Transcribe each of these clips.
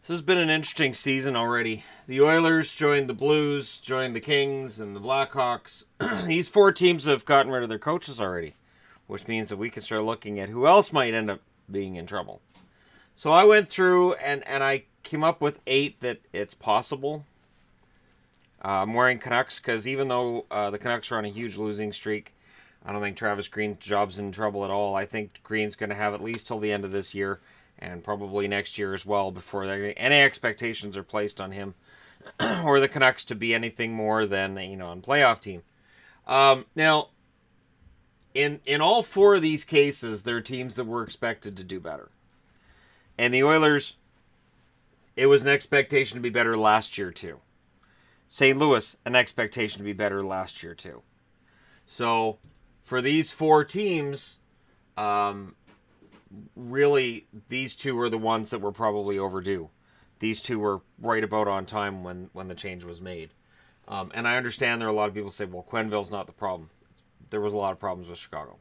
This has been an interesting season already. The Oilers joined the Blues, joined the Kings, and the Blackhawks. These four teams have gotten rid of their coaches already, which means that we can start looking at who else might end up being in trouble. So I went through and I came up with 8 that it's possible. I'm wearing Canucks because even though the Canucks are on a huge losing streak, I don't think Travis Green's job's in trouble at all. I think Green's going to have at least till the end of this year and probably next year as well before any expectations are placed on him or the Canucks to be anything more than a playoff team. Now, in all 4 of these cases, there are teams that were expected to do better. And the Oilers, it was an expectation to be better last year too. St. Louis, an expectation to be better last year too. So for these 4 teams, really, these 2 were the ones that were probably overdue. These 2 were right about on time when the change was made. And I understand there are a lot of people who say, well, Quenneville's not the problem. There was a lot of problems with Chicago.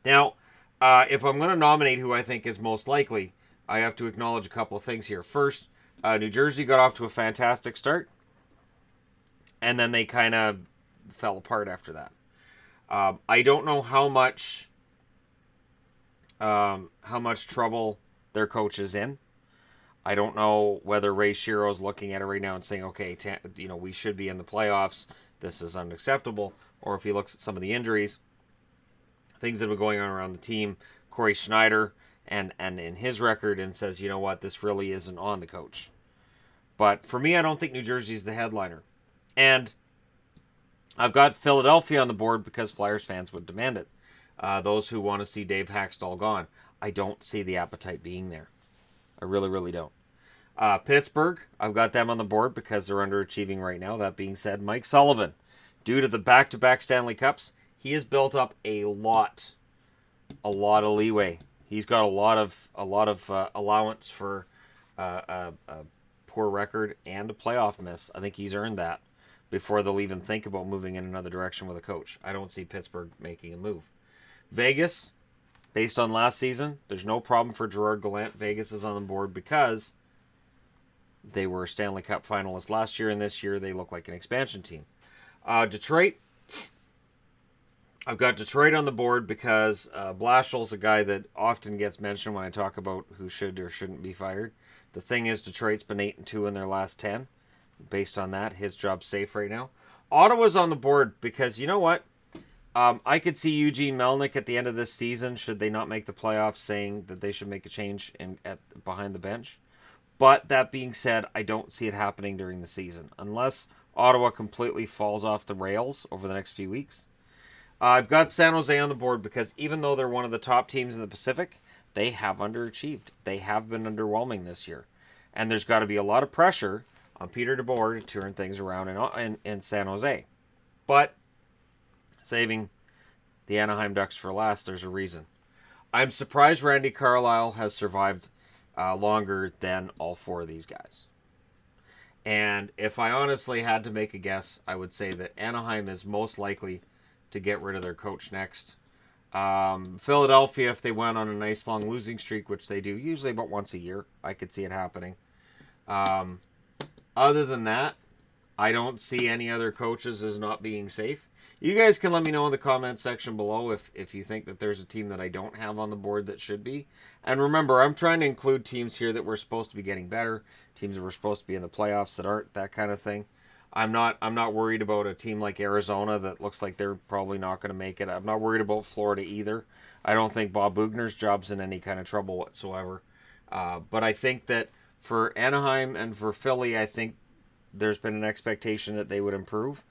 Now, if I'm going to nominate who I think is most likely, I have to acknowledge a couple of things here. First, New Jersey got off to a fantastic start, and then they kind of fell apart after that. I don't know how much trouble their coach is in. I don't know whether Ray Shiro's looking at it right now and saying, okay, we should be in the playoffs. This is unacceptable. Or if he looks at some of the injuries, things that have been going on around the team, Corey Schneider, and in his record, and says, you know what, this really isn't on the coach. But for me, I don't think New Jersey's the headliner. And I've got Philadelphia on the board because Flyers fans would demand it. Those who want to see Dave Haxtell gone. I don't see the appetite being there. I really, really don't. Pittsburgh, I've got them on the board because they're underachieving right now. That being said, Mike Sullivan, due to the back-to-back Stanley Cups, he has built up a lot of leeway. He's got a lot of allowance for a poor record and a playoff miss. I think he's earned that before they'll even think about moving in another direction with a coach. I don't see Pittsburgh making a move. Vegas, based on last season, there's no problem for Gerard Gallant. Vegas is on the board because they were Stanley Cup finalists last year, and this year they look like an expansion team. Detroit, I've got Detroit on the board because Blashill's a guy that often gets mentioned when I talk about who should or shouldn't be fired. The thing is, Detroit's been 8-2 in their last 10. Based on that, his job's safe right now. Ottawa's on the board because, you know what? I could see Eugene Melnyk at the end of this season, should they not make the playoffs, saying that they should make a change behind the bench. But that being said, I don't see it happening during the season. Unless Ottawa completely falls off the rails over the next few weeks. I've got San Jose on the board because even though they're one of the top teams in the Pacific, they have underachieved. They have been underwhelming this year. And there's got to be a lot of pressure on Peter DeBoer to turn things around in San Jose. But saving the Anaheim Ducks for last, there's a reason. I'm surprised Randy Carlyle has survived longer than all 4 of these guys. And if I honestly had to make a guess, I would say that Anaheim is most likely to get rid of their coach next. Philadelphia, if they went on a nice long losing streak, which they do usually about once a year, I could see it happening. Other than that, I don't see any other coaches as not being safe. You guys can let me know in the comment section below if you think that there's a team that I don't have on the board that should be. And remember, I'm trying to include teams here that we're supposed to be getting better, teams that were supposed to be in the playoffs that aren't, that kind of thing. I'm not worried about a team like Arizona that looks like they're probably not going to make it. I'm not worried about Florida either. I don't think Bob Bugner's job's in any kind of trouble whatsoever. But I think that for Anaheim and for Philly, I think there's been an expectation that they would improve.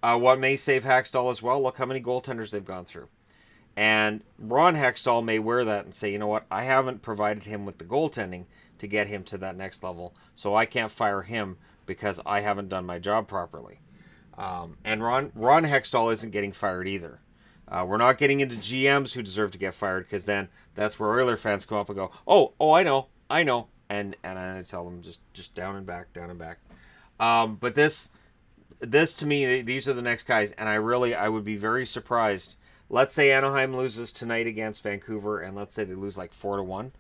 What may save Hextall as well, look how many goaltenders they've gone through. And Ron Hextall may wear that and say, you know what, I haven't provided him with the goaltending to get him to that next level, so I can't fire him because I haven't done my job properly. And Ron Hextall isn't getting fired either. We're not getting into GMs who deserve to get fired, because then that's where Oiler fans come up and go, oh, I know. And I tell them just down and back. But this to me, these are the next guys, and I would be very surprised. Let's say Anaheim loses tonight against Vancouver, and let's say they lose like 4-1.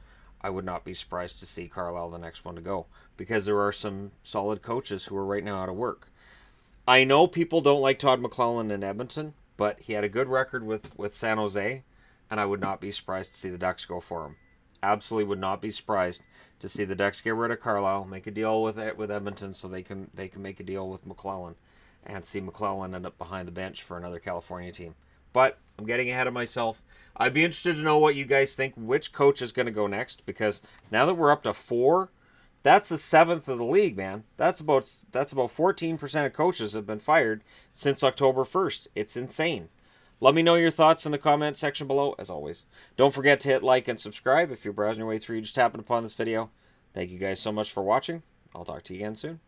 I would not be surprised to see Carlisle the next one to go, because there are some solid coaches who are right now out of work. I know people don't like Todd McClellan in Edmonton, but he had a good record with San Jose, and I would not be surprised to see the Ducks go for him. Absolutely would not be surprised to see the Ducks get rid of Carlisle, make a deal with Edmonton so they can make a deal with McClellan, and see McClellan end up behind the bench for another California team. But I'm getting ahead of myself. I'd be interested to know what you guys think, which coach is going to go next, because now that we're up to 4, that's the 7th of the league, man. That's about 14% of coaches have been fired since October 1st. It's insane. Let me know your thoughts in the comment section below, as always. Don't forget to hit like and subscribe if you're browsing your way through, just happened upon this video. Thank you guys so much for watching. I'll talk to you again soon.